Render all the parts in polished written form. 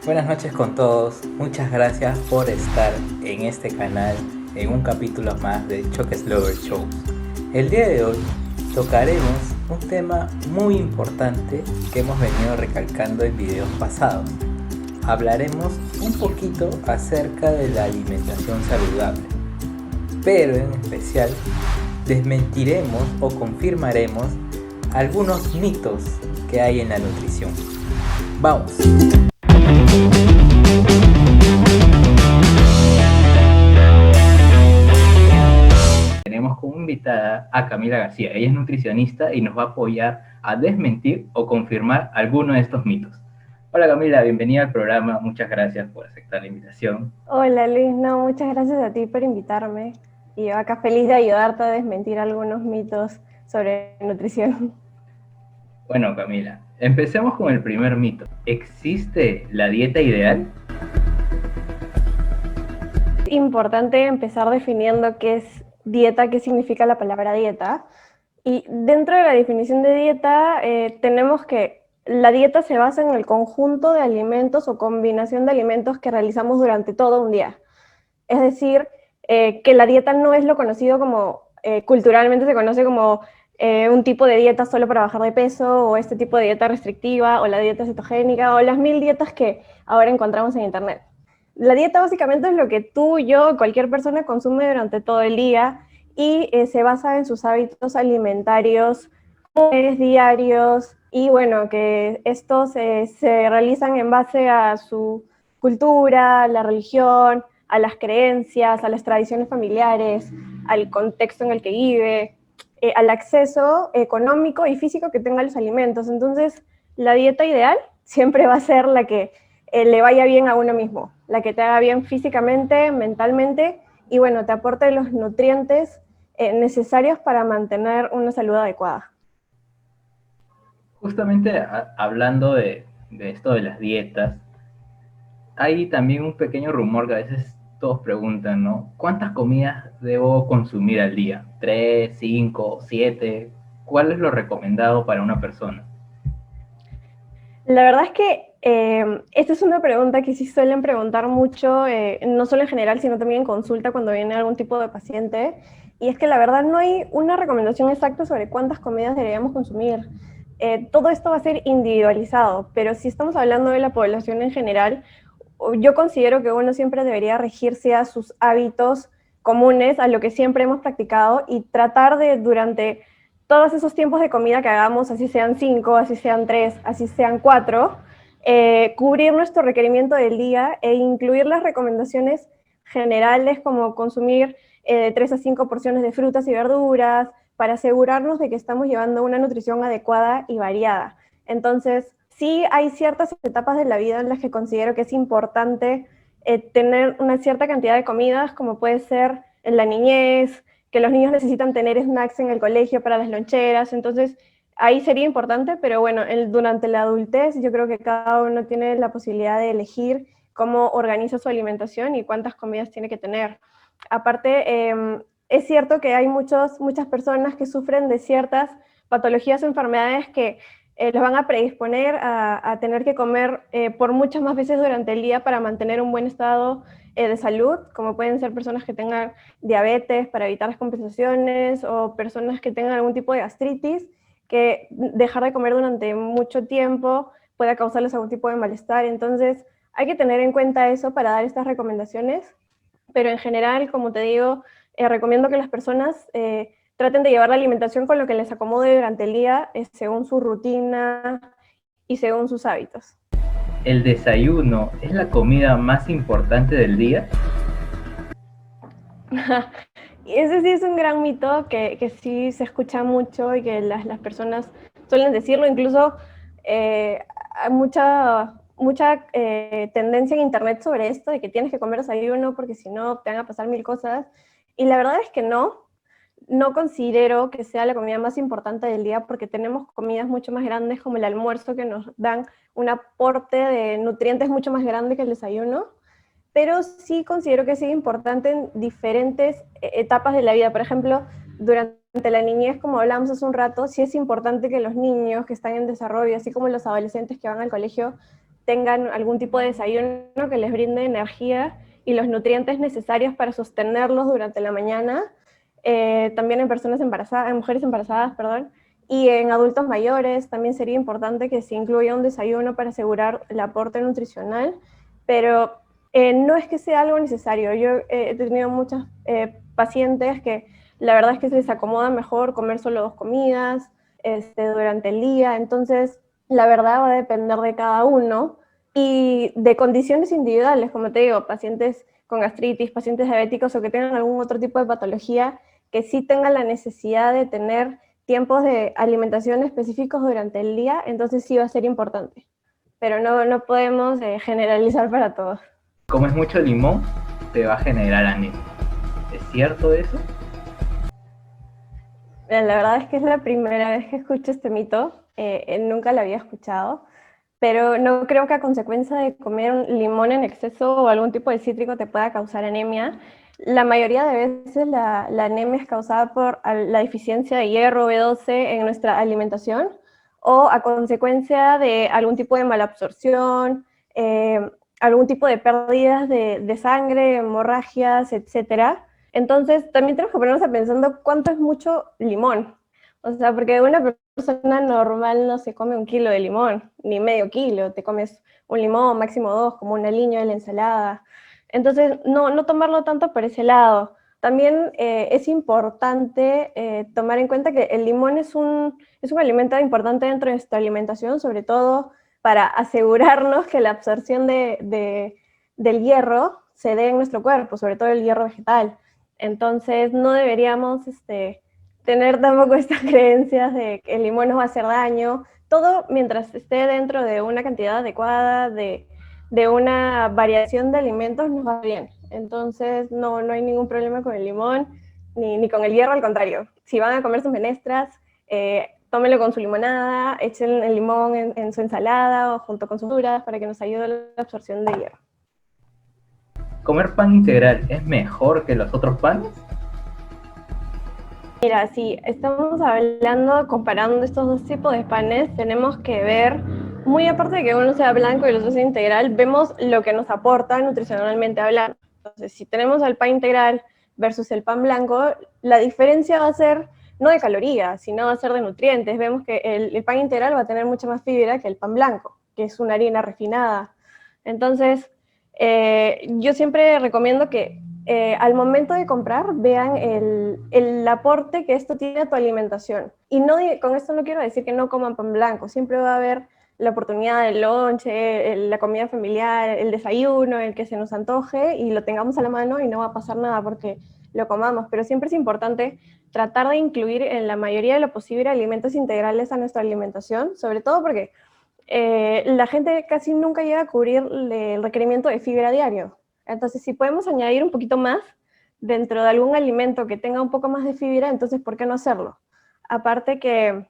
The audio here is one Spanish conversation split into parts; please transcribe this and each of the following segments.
Buenas noches con todos, muchas gracias por estar en este canal en un capítulo más de Choques Lover Show. El día de hoy tocaremos un tema muy importante que hemos venido recalcando en videos pasados. Hablaremos un poquito acerca de la alimentación saludable, pero en especial desmentiremos o confirmaremos algunos mitos que hay en la nutrición. ¡Vamos! Tenemos como invitada a Camila García. Ella es nutricionista y nos va a apoyar a desmentir o confirmar alguno de estos mitos. Hola Camila, bienvenida al programa. Muchas gracias por aceptar la invitación. Hola Luis, no, muchas gracias a ti por invitarme. Y yo acá feliz de ayudarte a desmentir algunos mitos sobre nutrición. Bueno Camila, empecemos con el primer mito. ¿Existe la dieta ideal? Es importante empezar definiendo qué es dieta, qué significa la palabra dieta. Y dentro de la definición de dieta tenemos que la dieta se basa en el conjunto de alimentos o combinación de alimentos que realizamos durante todo un día. Es decir, que la dieta no es lo conocido como, culturalmente se conoce como un tipo de dieta solo para bajar de peso, o este tipo de dieta restrictiva, o la dieta cetogénica, o las 1000 dietas que ahora encontramos en internet. La dieta básicamente es lo que tú, yo, cualquier persona consume durante todo el día y se basa en sus hábitos alimentarios diarios, y bueno, que estos se realizan en base a su cultura, la religión, a las creencias, a las tradiciones familiares, al contexto en el que vive, al acceso económico y físico que tenga los alimentos. Entonces, la dieta ideal siempre va a ser la que le vaya bien a uno mismo, la que te haga bien físicamente, mentalmente, y bueno, te aporte los nutrientes necesarios para mantener una salud adecuada. Justamente hablando de esto de las dietas, hay también un pequeño rumor que a veces todos preguntan, ¿no? ¿Cuántas comidas debo consumir al día? ¿Tres, cinco, siete? ¿Cuál es lo recomendado para una persona? La verdad es que esta es una pregunta que sí suelen preguntar mucho, no solo en general, sino también en consulta cuando viene algún tipo de paciente. Y es que la verdad no hay una recomendación exacta sobre cuántas comidas deberíamos consumir. Todo esto va a ser individualizado, pero si estamos hablando de la población en general, yo considero que uno siempre debería regirse a sus hábitos comunes, a lo que siempre hemos practicado, y tratar de durante todos esos tiempos de comida que hagamos, así sean 5, así sean 3, así sean 4, cubrir nuestro requerimiento del día e incluir las recomendaciones generales como consumir de 3 a 5 porciones de frutas y verduras para asegurarnos de que estamos llevando una nutrición adecuada y variada. Entonces, sí hay ciertas etapas de la vida en las que considero que es importante tener una cierta cantidad de comidas, como puede ser en la niñez, que los niños necesitan tener snacks en el colegio para las loncheras. Entonces ahí sería importante, pero bueno, durante la adultez yo creo que cada uno tiene la posibilidad de elegir cómo organiza su alimentación y cuántas comidas tiene que tener. Aparte, es cierto que hay muchas personas que sufren de ciertas patologías o enfermedades que los van a predisponer a tener que comer por muchas más veces durante el día para mantener un buen estado de salud, como pueden ser personas que tengan diabetes para evitar las compensaciones, o personas que tengan algún tipo de gastritis, que dejar de comer durante mucho tiempo puede causarles algún tipo de malestar. Entonces hay que tener en cuenta eso para dar estas recomendaciones, pero en general, como te digo, recomiendo que las personas traten de llevar la alimentación con lo que les acomode durante el día, según su rutina y según sus hábitos. ¿El desayuno es la comida más importante del día? Y ese sí es un gran mito que sí se escucha mucho y que las personas suelen decirlo. Incluso hay mucha tendencia en internet sobre esto, de que tienes que comer desayuno porque si no te van a pasar mil cosas. Y la verdad es que no considero que sea la comida más importante del día, porque tenemos comidas mucho más grandes como el almuerzo, que nos dan un aporte de nutrientes mucho más grande que el desayuno, pero sí considero que es importante en diferentes etapas de la vida. Por ejemplo, durante la niñez, como hablamos hace un rato, sí es importante que los niños que están en desarrollo, así como los adolescentes que van al colegio, tengan algún tipo de desayuno que les brinde energía y los nutrientes necesarios para sostenerlos durante la mañana, también en personas embarazadas, en mujeres embarazadas, perdón, y en adultos mayores también sería importante que se incluya un desayuno para asegurar el aporte nutricional, pero no es que sea algo necesario. Yo he tenido muchas pacientes que la verdad es que se les acomoda mejor comer solo 2 comidas durante el día, entonces la verdad va a depender de cada uno y de condiciones individuales, como te digo, pacientes con gastritis, pacientes diabéticos o que tengan algún otro tipo de patología que sí tengan la necesidad de tener tiempos de alimentación específicos durante el día, entonces sí va a ser importante. Pero no podemos generalizar para todos. Comes mucho limón, te va a generar anemia. ¿Es cierto eso? La verdad es que es la primera vez que escucho este mito, nunca lo había escuchado, pero no creo que a consecuencia de comer un limón en exceso o algún tipo de cítrico te pueda causar anemia. La mayoría de veces la anemia es causada por la deficiencia de hierro B12 en nuestra alimentación o a consecuencia de algún tipo de malabsorción, algún tipo de pérdidas de sangre, hemorragias, etcétera. Entonces, también tenemos que ponernos a pensando cuánto es mucho limón. O sea, porque una persona normal no se come 1 kilo de limón, ni medio kilo, te comes un limón, máximo 2, como un aliño de la ensalada. Entonces, no tomarlo tanto por ese lado. También es importante tomar en cuenta que el limón es un alimento importante dentro de nuestra alimentación, sobre todo para asegurarnos que la absorción del hierro se dé en nuestro cuerpo, sobre todo el hierro vegetal. Entonces, no deberíamos tener tampoco estas creencias de que el limón nos va a hacer daño. Todo mientras esté dentro de una cantidad adecuada, de una variación de alimentos, nos va bien. Entonces, no hay ningún problema con el limón, ni con el hierro, al contrario. Si van a comer sus menestras, tómenlo con su limonada, echen el limón en su ensalada o junto con sus verduras para que nos ayude a la absorción de hierro. ¿Comer pan integral es mejor que los otros panes? Mira, si estamos hablando, comparando estos dos tipos de panes, tenemos que ver, muy aparte de que uno sea blanco y el otro sea integral, vemos lo que nos aporta nutricionalmente hablando. Entonces, si tenemos el pan integral versus el pan blanco, la diferencia va a ser no de calorías, sino va a ser de nutrientes. Vemos que el pan integral va a tener mucha más fibra que el pan blanco, que es una harina refinada. Entonces, yo siempre recomiendo que al momento de comprar vean el aporte que esto tiene a tu alimentación. Y con esto no quiero decir que no coman pan blanco, siempre va a haber la oportunidad del lonche, la comida familiar, el desayuno, el que se nos antoje y lo tengamos a la mano y no va a pasar nada porque lo comamos, pero siempre es importante tratar de incluir en la mayoría de lo posible alimentos integrales a nuestra alimentación, sobre todo porque la gente casi nunca llega a cubrir el requerimiento de fibra diario. Entonces, si podemos añadir un poquito más dentro de algún alimento que tenga un poco más de fibra, entonces, ¿por qué no hacerlo? Aparte que,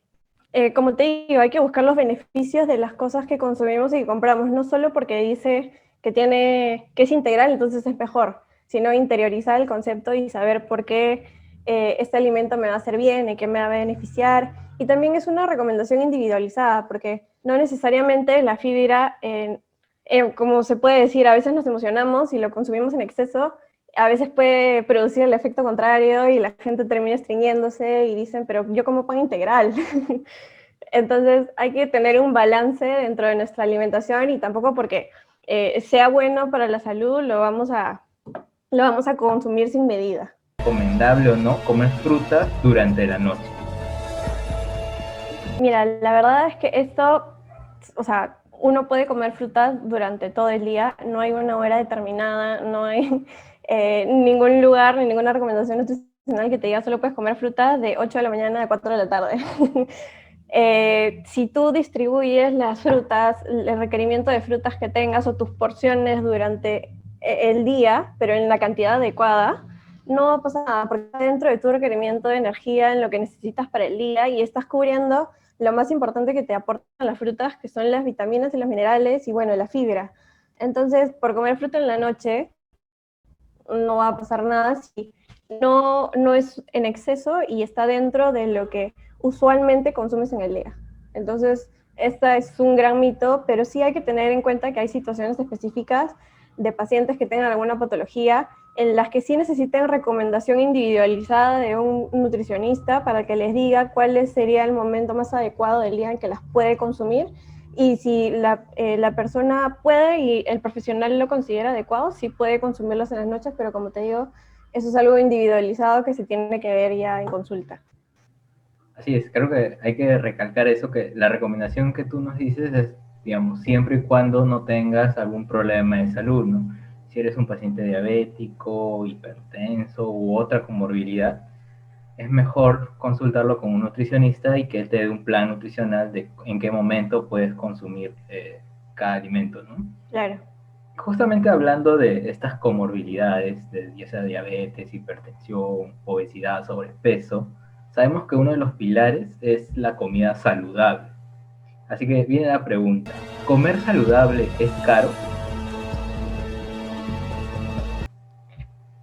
como te digo, hay que buscar los beneficios de las cosas que consumimos y que compramos, no solo porque dice que es integral, entonces es mejor, sino interiorizar el concepto y saber por qué este alimento me va a hacer bien y qué me va a beneficiar. Y también es una recomendación individualizada, porque no necesariamente la fibra, como se puede decir, a veces nos emocionamos y lo consumimos en exceso, a veces puede producir el efecto contrario y la gente termina estreñiéndose y dicen, pero yo como pan integral. Entonces hay que tener un balance dentro de nuestra alimentación y tampoco porque sea bueno para la salud lo vamos a consumir sin medida. ¿Recomendable o no comer frutas durante la noche? Mira, la verdad es que esto, o sea, uno puede comer frutas durante todo el día, no hay una hora determinada, no hay ningún lugar ni ninguna recomendación nutricional que te diga solo puedes comer frutas de 8 de la mañana a 4 de la tarde. Si tú distribuyes las frutas, el requerimiento de frutas que tengas o tus porciones durante el día, pero en la cantidad adecuada, no pasa nada, porque está dentro de tu requerimiento de energía, en lo que necesitas para el día, y estás cubriendo lo más importante que te aportan las frutas, que son las vitaminas y los minerales, y bueno, la fibra. Entonces, por comer fruta en la noche, no va a pasar nada si no es en exceso y está dentro de lo que usualmente consumes en el día. Entonces, esta es un gran mito, pero sí hay que tener en cuenta que hay situaciones específicas de pacientes que tengan alguna patología en las que sí necesiten recomendación individualizada de un nutricionista para que les diga cuál sería el momento más adecuado del día en que las puede consumir, y si la persona puede y el profesional lo considera adecuado, sí puede consumirlos en las noches, pero como te digo, eso es algo individualizado que se tiene que ver ya en consulta. Así es, creo que hay que recalcar eso, que la recomendación que tú nos dices es, digamos, siempre y cuando no tengas algún problema de salud, ¿no? Si eres un paciente diabético, hipertenso u otra comorbilidad, es mejor consultarlo con un nutricionista y que él te dé un plan nutricional de en qué momento puedes consumir cada alimento, ¿no? Claro. Justamente hablando de estas comorbilidades, de ya sea diabetes, hipertensión, obesidad, sobrepeso, sabemos que uno de los pilares es la comida saludable. Así que viene la pregunta, ¿comer saludable es caro?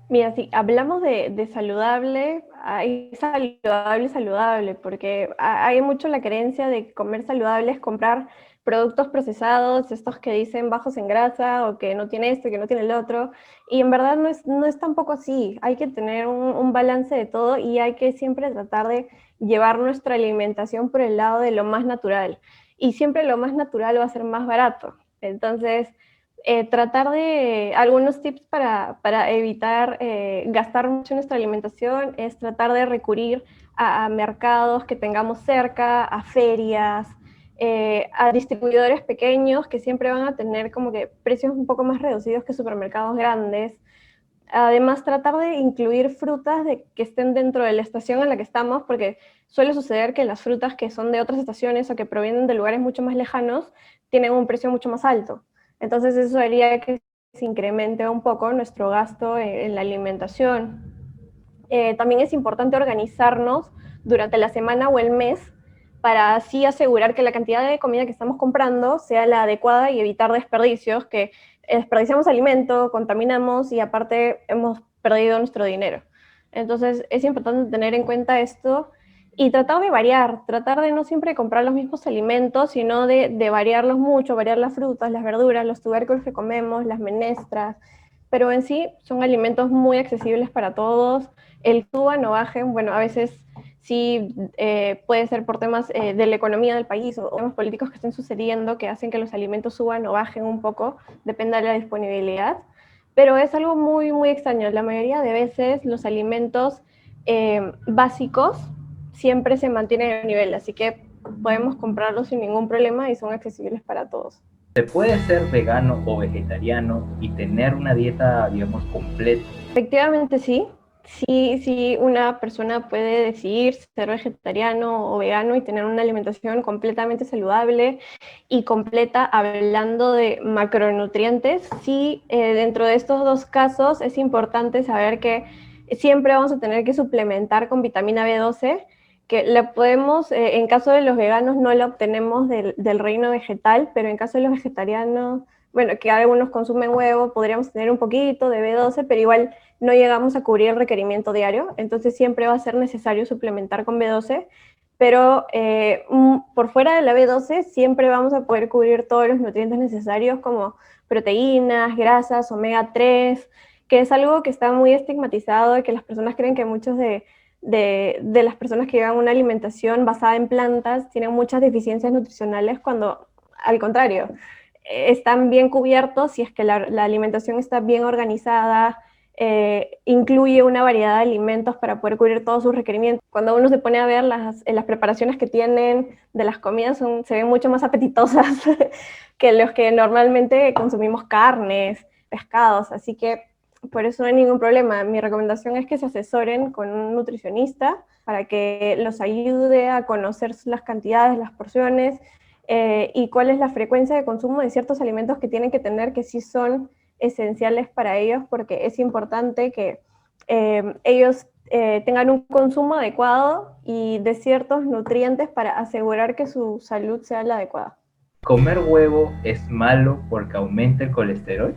Mira, si hablamos de saludable, hay saludable, porque hay mucho la creencia de que comer saludable es comprar productos procesados, estos que dicen bajos en grasa, o que no tiene esto, que no tiene el otro, y en verdad no es tampoco así. Hay que tener un balance de todo, y hay que siempre tratar de llevar nuestra alimentación por el lado de lo más natural, y siempre lo más natural va a ser más barato. Entonces, tratar de algunos tips para evitar gastar mucho en nuestra alimentación es tratar de recurrir a mercados que tengamos cerca, a ferias, a distribuidores pequeños que siempre van a tener como que precios un poco más reducidos que supermercados grandes. Además, tratar de incluir frutas que estén dentro de la estación en la que estamos, porque suele suceder que las frutas que son de otras estaciones o que provienen de lugares mucho más lejanos tienen un precio mucho más alto. Entonces eso haría que se incremente un poco nuestro gasto en la alimentación. También es importante organizarnos durante la semana o el mes para así asegurar que la cantidad de comida que estamos comprando sea la adecuada y evitar desperdicios, que desperdiciamos alimento, contaminamos y aparte hemos perdido nuestro dinero. Entonces es importante tener en cuenta esto y tratar de variar, tratar de no siempre comprar los mismos alimentos, sino de variarlos mucho, variar las frutas, las verduras, los tubérculos que comemos, las menestras, pero en sí son alimentos muy accesibles para todos. El suban o bajen, bueno, a veces sí puede ser por temas de la economía del país o temas políticos que estén sucediendo que hacen que los alimentos suban o bajen un poco, depende de la disponibilidad, pero es algo muy, muy extraño. La mayoría de veces los alimentos básicos siempre se mantienen a nivel, así que podemos comprarlos sin ningún problema y son accesibles para todos. ¿Se puede ser vegano o vegetariano y tener una dieta, digamos, completa? Efectivamente sí. Sí, sí, una persona puede decidir ser vegetariano o vegano y tener una alimentación completamente saludable y completa, hablando de macronutrientes. Sí, dentro de estos dos casos es importante saber que siempre vamos a tener que suplementar con vitamina B12, que la podemos, en caso de los veganos no la obtenemos del reino vegetal, pero en caso de los vegetarianos, bueno, que algunos consumen huevo, podríamos tener un poquito de B12, pero igual no llegamos a cubrir el requerimiento diario, entonces siempre va a ser necesario suplementar con B12, pero por fuera de la B12 siempre vamos a poder cubrir todos los nutrientes necesarios como proteínas, grasas, omega 3, que es algo que está muy estigmatizado y que las personas creen que muchos de las personas que llevan una alimentación basada en plantas tienen muchas deficiencias nutricionales, cuando al contrario, están bien cubiertos si es que la alimentación está bien organizada, incluye una variedad de alimentos para poder cubrir todos sus requerimientos. Cuando uno se pone a ver las preparaciones que tienen de las comidas, se ven mucho más apetitosas que los que normalmente consumimos carnes, pescados, así que por eso no hay ningún problema. Mi recomendación es que se asesoren con un nutricionista para que los ayude a conocer las cantidades, las porciones, y cuál es la frecuencia de consumo de ciertos alimentos que tienen que tener, que sí son esenciales para ellos, porque es importante que ellos tengan un consumo adecuado y de ciertos nutrientes para asegurar que su salud sea la adecuada. ¿Comer huevo es malo porque aumenta el colesterol?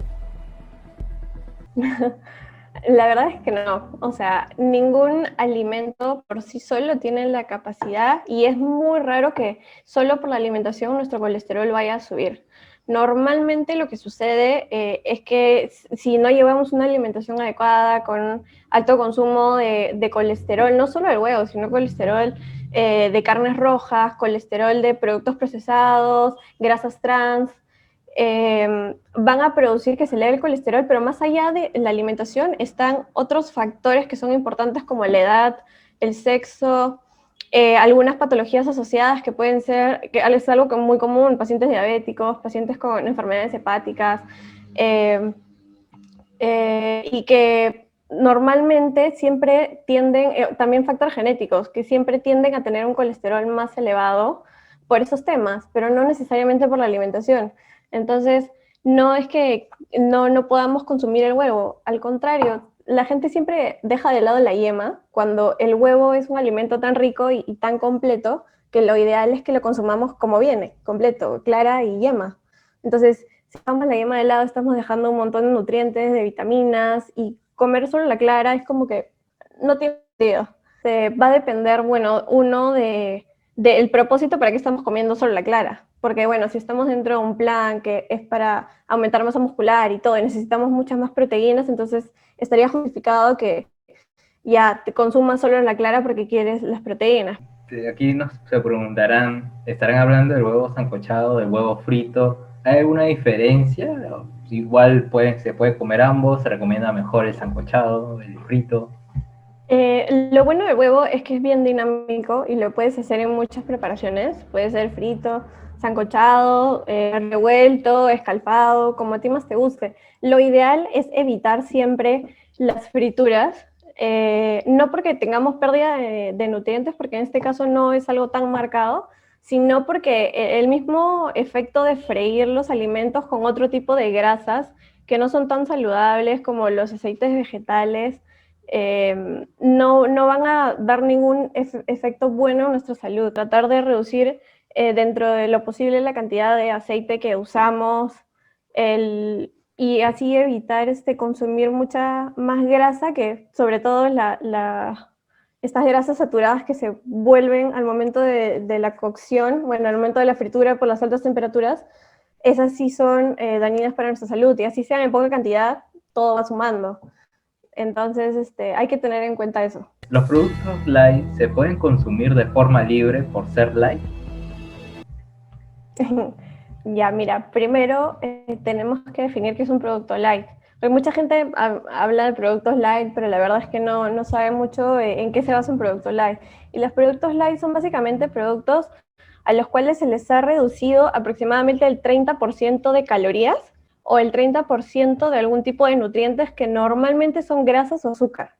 La verdad es que no, o sea, ningún alimento por sí solo tiene la capacidad y es muy raro que solo por la alimentación nuestro colesterol vaya a subir. Normalmente lo que sucede es que si no llevamos una alimentación adecuada con alto consumo de colesterol, no solo del huevo, sino colesterol de carnes rojas, colesterol de productos procesados, grasas trans, van a producir que se eleve el colesterol, pero más allá de la alimentación están otros factores que son importantes como la edad, el sexo, algunas patologías asociadas que pueden ser, que es algo muy común, pacientes diabéticos, pacientes con enfermedades hepáticas, eh, y que normalmente siempre tienden, también factores genéticos, que siempre tienden a tener un colesterol más elevado por esos temas, pero no necesariamente por la alimentación. Entonces, no es que no podamos consumir el huevo, al contrario, la gente siempre deja de lado la yema cuando el huevo es un alimento tan rico y tan completo que lo ideal es que lo consumamos como viene, completo, clara y yema. Entonces, si dejamos la yema de lado, estamos dejando un montón de nutrientes, de vitaminas, y comer solo la clara es como que no tiene sentido. Va a depender, bueno, uno del propósito para qué estamos comiendo solo la clara. Porque, bueno, si estamos dentro de un plan que es para aumentar masa muscular y todo, y necesitamos muchas más proteínas, entonces estaría justificado que ya te consumas solo la clara porque quieres las proteínas. Aquí nos se preguntarán, ¿estarán hablando del huevo sancochado, del huevo frito? ¿Hay alguna diferencia? Igual se puede comer ambos, se recomienda mejor el sancochado, el frito. Lo bueno del huevo es que es bien dinámico y lo puedes hacer en muchas preparaciones. Puede ser frito, sancochado, revuelto, escalfado, como a ti más te guste. Lo ideal es evitar siempre las frituras, no porque tengamos pérdida de nutrientes, porque en este caso no es algo tan marcado, sino porque el mismo efecto de freír los alimentos con otro tipo de grasas que no son tan saludables como los aceites vegetales, no van a dar ningún efecto bueno a nuestra salud. Tratar de reducir dentro de lo posible la cantidad de aceite que usamos y así evitar consumir mucha más grasa, que sobre todo estas grasas saturadas que se vuelven al momento de la cocción, bueno, al momento de la fritura por las altas temperaturas, esas sí son dañinas para nuestra salud, y así sean en poca cantidad, todo va sumando. Entonces, hay que tener en cuenta eso. ¿Los productos light se pueden consumir de forma libre por ser light? Ya, mira, primero tenemos que definir qué es un producto light. Porque mucha gente habla de productos light, pero la verdad es que no sabe mucho en qué se basa un producto light. Y los productos light son básicamente productos a los cuales se les ha reducido aproximadamente el 30% de calorías o el 30% de algún tipo de nutrientes que normalmente son grasas o azúcar,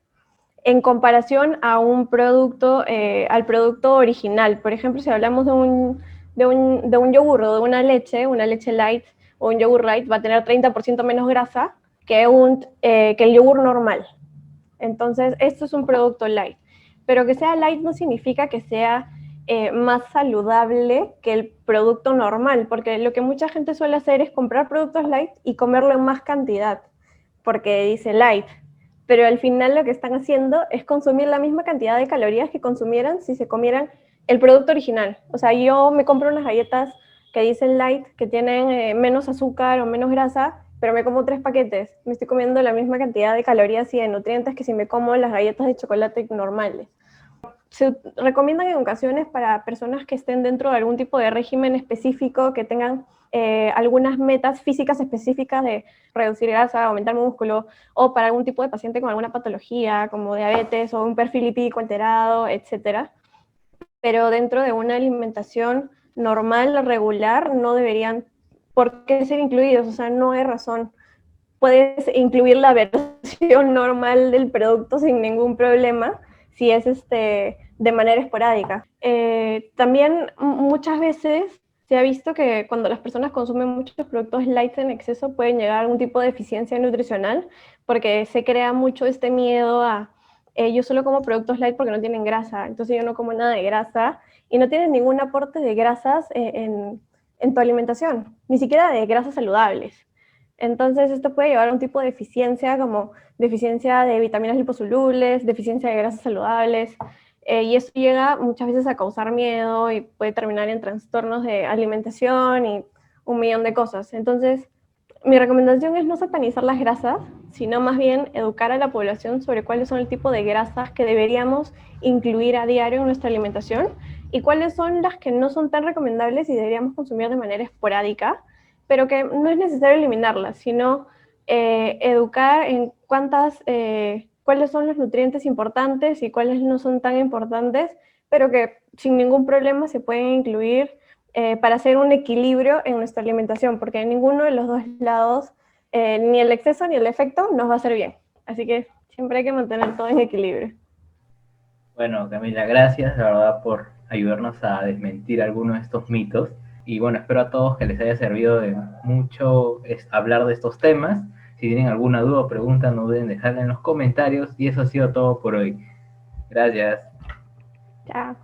en comparación a al producto original. Por ejemplo, si hablamos de un yogur o de una leche light o un yogur light, va a tener 30% menos grasa que el yogur normal. Entonces, esto es un producto light. Pero que sea light no significa que sea más saludable que el producto normal, porque lo que mucha gente suele hacer es comprar productos light y comerlo en más cantidad, porque dice light, pero al final lo que están haciendo es consumir la misma cantidad de calorías que consumieran si se comieran el producto original. O sea, yo me compro unas galletas que dicen light, que tienen menos azúcar o menos grasa, pero me como 3 paquetes. Me estoy comiendo la misma cantidad de calorías y de nutrientes que si me como las galletas de chocolate normales. Se recomiendan en ocasiones para personas que estén dentro de algún tipo de régimen específico, que tengan algunas metas físicas específicas de reducir grasa, aumentar músculo, o para algún tipo de paciente con alguna patología como diabetes o un perfil lipídico alterado, etcétera. Pero dentro de una alimentación normal o regular no deberían por qué ser incluidos, o sea, no hay razón. Puedes incluir la versión normal del producto sin ningún problema si es de manera esporádica. También muchas veces se ha visto que cuando las personas consumen muchos productos light en exceso pueden llegar a algún tipo de deficiencia nutricional, porque se crea mucho este miedo a yo solo como productos light porque no tienen grasa, entonces yo no como nada de grasa, y no tienes ningún aporte de grasas en tu alimentación, ni siquiera de grasas saludables. Entonces, esto puede llevar a un tipo de deficiencia como deficiencia de vitaminas liposolubles, deficiencia de grasas saludables, y eso llega muchas veces a causar miedo y puede terminar en trastornos de alimentación y un millón de cosas. Entonces, mi recomendación es no satanizar las grasas, sino más bien educar a la población sobre cuáles son el tipo de grasas que deberíamos incluir a diario en nuestra alimentación y cuáles son las que no son tan recomendables y deberíamos consumir de manera esporádica, pero que no es necesario eliminarlas, sino educar en cuáles son los nutrientes importantes y cuáles no son tan importantes, pero que sin ningún problema se pueden incluir para hacer un equilibrio en nuestra alimentación, porque en ninguno de los dos lados, ni el exceso ni el efecto, nos va a hacer bien. Así que siempre hay que mantener todo en equilibrio. Bueno, Camila, gracias, la verdad, por ayudarnos a desmentir algunos de estos mitos. Y bueno, espero a todos que les haya servido de mucho hablar de estos temas. Si tienen alguna duda o pregunta, no duden dejarla en los comentarios. Y eso ha sido todo por hoy. Gracias. Chao.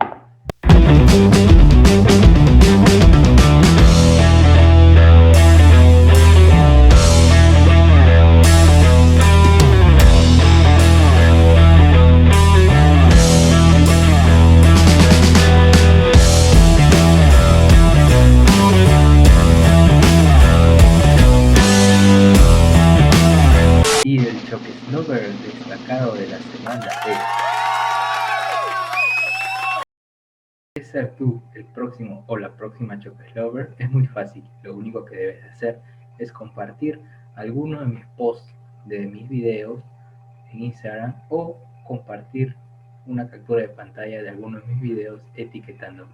Y el Choque Lover destacado de la semana es ser tú el próximo o la próxima Choque Lover. Es muy fácil, lo único que debes hacer es compartir alguno de mis posts de mis videos en Instagram o compartir una captura de pantalla de alguno de mis videos etiquetándome.